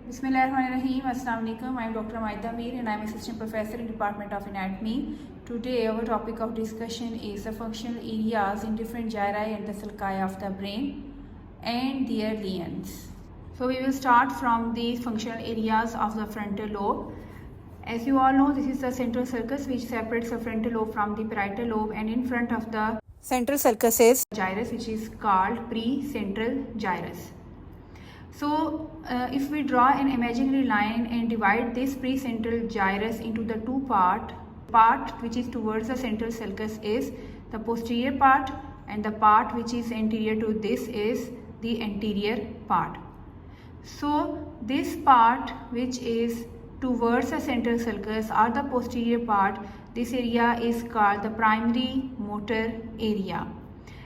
Bismillahirrahmanirrahim. Assalamu alaikum. I am Dr. NeuroAnatomy3 and I am assistant professor in Department of Anatomy. Today our topic of discussion is the functional areas in different gyri and the sulci of the brain and their lesions. So we will start from the functional areas of the frontal lobe. As you all know, this is the central sulcus which separates the frontal lobe from the parietal lobe, and in front of the central sulcus is gyrus, which is called precentral gyrus. So if we draw an imaginary line and divide this precentral gyrus into the two part which is towards the central sulcus is the posterior part, and the part which is anterior to this is the anterior part. So this part which is towards the central sulcus or the posterior part, this area is called the primary motor area,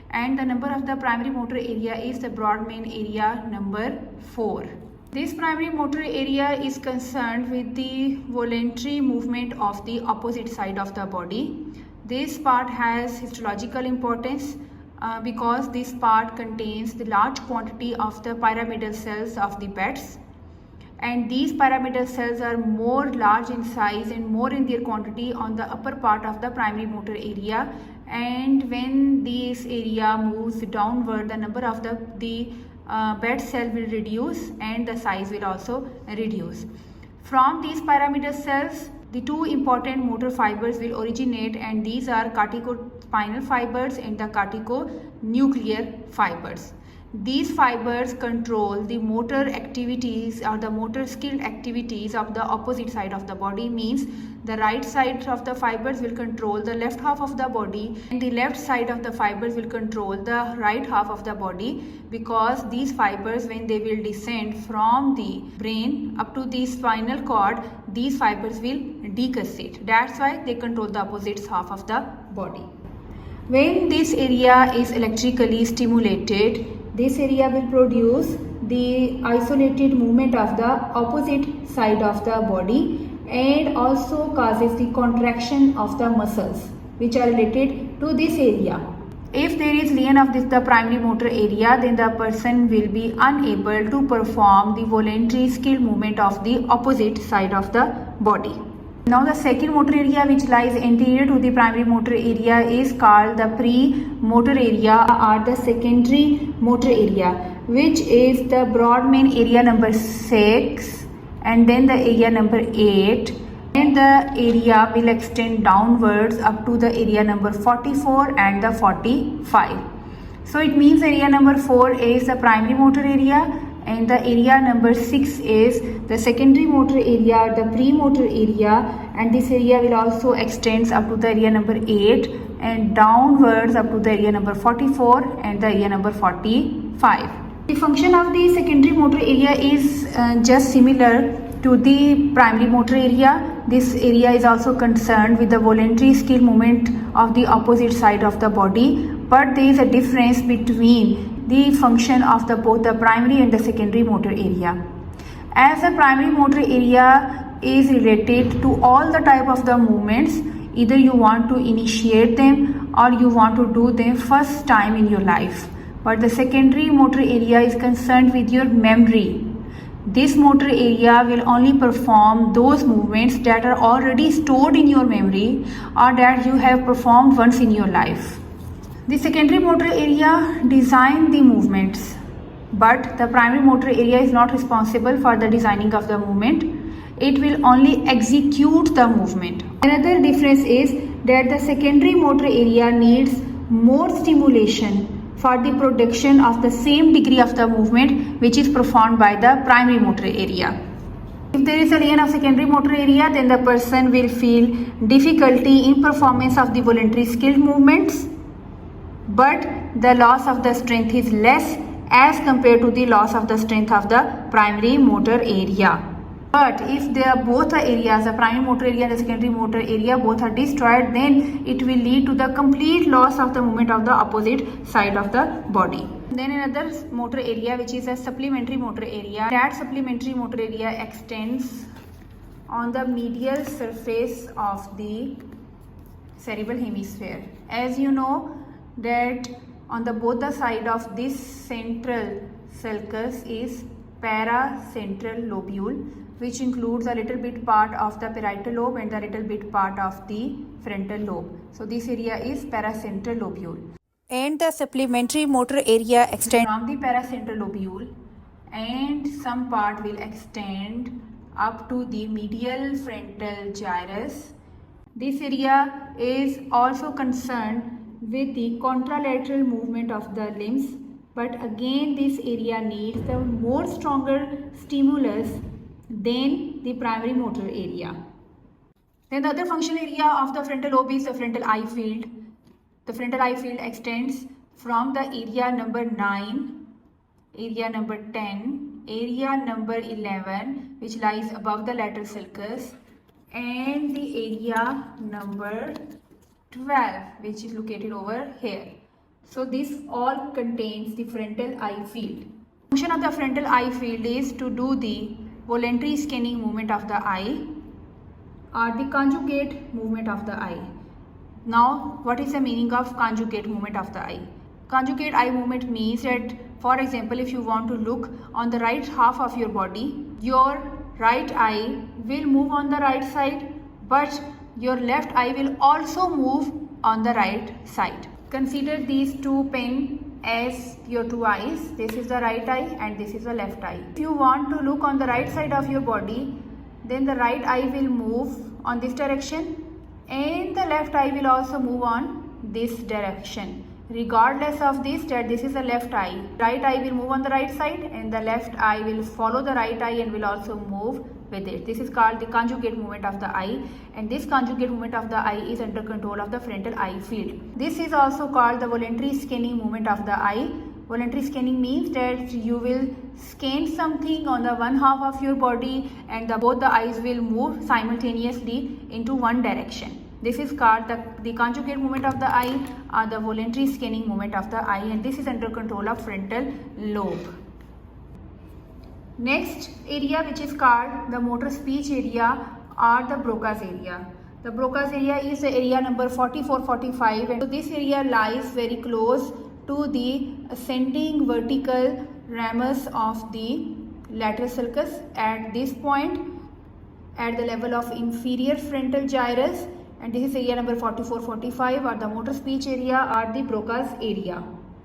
and the number of the primary motor area is the broad main area number 4. This primary motor area is concerned with the voluntary movement of the opposite side of the body. This part has histological importance because this part contains the large quantity of the pyramidal cells of the bats, and these pyramidal cells are more large in size and more in their quantity on the upper part of the primary motor area, and when this area moves downward, the number of the bed cell will reduce and the size will also reduce. From these pyramidal cells, the two important motor fibers will originate, and these are corticospinal fibers and the corticonuclear fibers. These fibers control the motor activities or the motor skilled activities of the opposite side of the body. Means the right side of the fibers will control the left half of the body, and the left side of the fibers will control the right half of the body, because these fibers, when they will descend from the brain up to the spinal cord, these fibers will decussate. That's why they control the opposite half of the body. When this area is electrically stimulated, this area will produce the isolated movement of the opposite side of the body, and also causes the contraction of the muscles which are related to this area. If there is lesion of the primary motor area, then the person will be unable to perform the voluntary skilled movement of the opposite side of the body. Now the second motor area which lies anterior to the primary motor area is called the pre-motor area or the secondary motor area, which is the broad main area number 6 and then the area number 8, and the area will extend downwards up to the area number 44 and the 45. So it means area number 4 is the primary motor area, and the area number 6 is the secondary motor area, the premotor area, and this area will also extends up to the area number 8 and downwards up to the area number 44 and the area number 45. The function of the secondary motor area is just similar to the primary motor area. This area is also concerned with the voluntary skill movement of the opposite side of the body, but there is a difference between the function of both the primary and the secondary motor area. As the primary motor area is related to all the type of the movements, either you want to initiate them or you want to do them first time in your life, but the secondary motor area is concerned with your memory. This motor area will only perform those movements that are already stored in your memory or that you have performed once in your life. The secondary motor area designs the movements, but the primary motor area is not responsible for the designing of the movement. It will only execute the movement. Another difference is that the secondary motor area needs more stimulation for the production of the same degree of the movement which is performed by the primary motor area. If there is a lesion of secondary motor area, then the person will feel difficulty in performance of the voluntary skilled movements, but the loss of the strength is less as compared to the loss of the strength of the primary motor area. But if they are both the areas, the primary motor area and the secondary motor area, both are destroyed, then it will lead to the complete loss of the movement of the opposite side of the body. Then another motor area which is a supplementary motor area. That supplementary motor area extends on the medial surface of the cerebral hemisphere. As you know that on both the side of this central sulcus is paracentral lobule, which includes a little bit part of the parietal lobe and a little bit part of the frontal lobe. So this area is paracentral lobule. And the supplementary motor area extends from the paracentral lobule, and some part will extend up to the medial frontal gyrus. This area is also concerned with the contralateral movement of the limbs, but again this area needs the more stronger stimulus than the primary motor area. Then the other functional area of the frontal lobe is the frontal eye field. The frontal eye field extends from the area number 9, area number 10, area number 11, which lies above the lateral sulcus, and the area number 12, which is located over here. So this all contains the frontal eye field. The function of the frontal eye field is to do the voluntary scanning movement of the eye or the conjugate movement of the eye. Now, what is the meaning of conjugate movement of the eye? Conjugate eye movement means that, for example, if you want to look on the right half of your body, your right eye will move on the right side, but your left eye will also move on the right side. Consider these two pens as your two eyes. This is the right eye and this is the left eye. If you want to look on the right side of your body, then the right eye will move on this direction and the left eye will also move on this direction. Regardless of this, that this is the left eye. Right eye will move on the right side and the left eye will follow the right eye and will also move with it. This is called the conjugate movement of the eye, and this conjugate movement of the eye is under control of the frontal eye field. This is also called the voluntary scanning movement of the eye. Voluntary scanning means that you will scan something on the one half of your body and both the eyes will move simultaneously into one direction. This is called the conjugate movement of the eye or the voluntary scanning movement of the eye, and this is under control of frontal lobe. Next area, which is called the motor speech area or the Broca's area. The Broca's area is the area number 44-45, and so this area lies very close to the ascending vertical ramus of the lateral sulcus at this point at the level of inferior frontal gyrus, and this is area number 44-45 or the motor speech area or the Broca's area.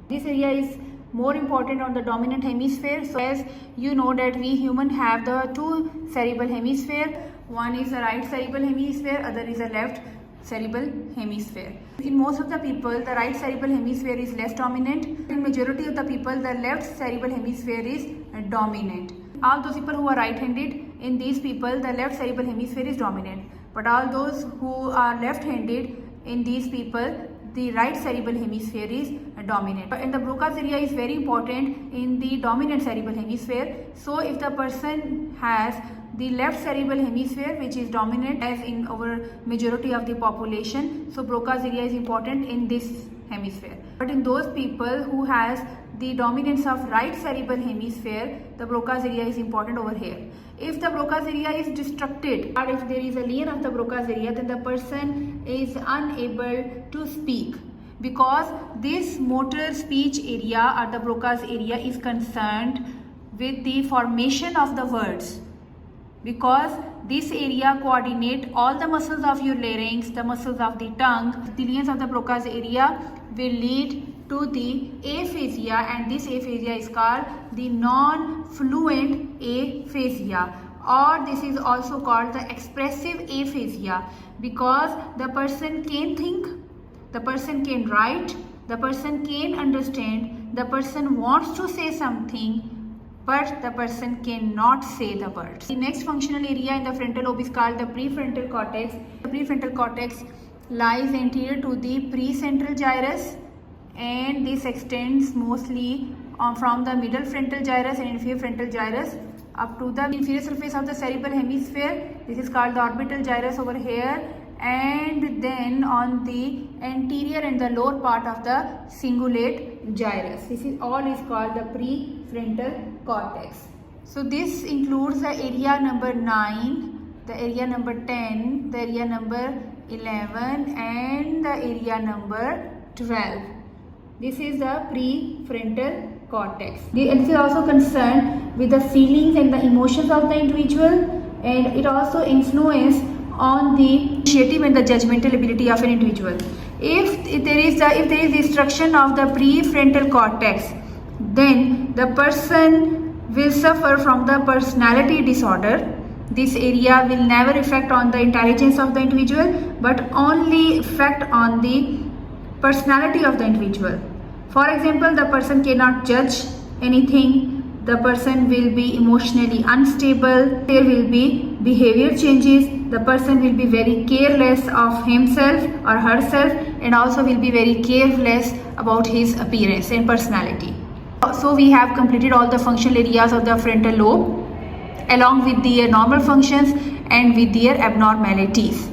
This area is more important on the dominant hemisphere. So as you know that we human have the two cerebral hemisphere. One is the right cerebral hemisphere, other is the left cerebral hemisphere. In most of the people, the right cerebral hemisphere is less dominant. In majority of the people, the left cerebral hemisphere is dominant. All those people who are right-handed, in these people, the left cerebral hemisphere is dominant. But all those who are left-handed, in these people, the right cerebral hemisphere is dominant. And the Broca's area is very important in the dominant cerebral hemisphere. So if the person has the left cerebral hemisphere, which is dominant as in our majority of the population, so Broca's area is important in this hemisphere. But in those people who has the dominance of right cerebral hemisphere, the Broca's area is important over here. If the Broca's area is destructed or if there is a lesion of the Broca's area, then the person is unable to speak, because this motor speech area or the Broca's area is concerned with the formation of the words, because this area coordinate all the muscles of your larynx, the muscles of the tongue. The lesions of the Broca's area will lead to the aphasia, and this aphasia is called the non-fluent aphasia, or this is also called the expressive aphasia, because the person can think, the person can write, the person can understand, the person wants to say something, but the person cannot say the words. The next functional area in the frontal lobe is called the prefrontal cortex. The prefrontal cortex lies anterior to the precentral gyrus, and this extends mostly from the middle frontal gyrus and inferior frontal gyrus up to the inferior surface of the cerebral hemisphere. This is called the orbital gyrus over here, and then on the anterior and the lower part of the cingulate gyrus. This is all is called the prefrontal cortex. So this includes the area number 9, the area number 10, the area number 11 and the area number 12. This is the prefrontal cortex. This is also concerned with the feelings and the emotions of the individual, and it also influences on the initiative and the judgmental ability of an individual. If there is destruction of the prefrontal cortex, then the person will suffer from the personality disorder. This area will never affect on the intelligence of the individual, but only affect on the personality of the individual. For example, the person cannot judge anything. The person will be emotionally unstable. There will be behavior changes. The person will be very careless of himself or herself, and also will be very careless about his appearance and personality. So we have completed all the functional areas of the frontal lobe along with their normal functions and with their abnormalities.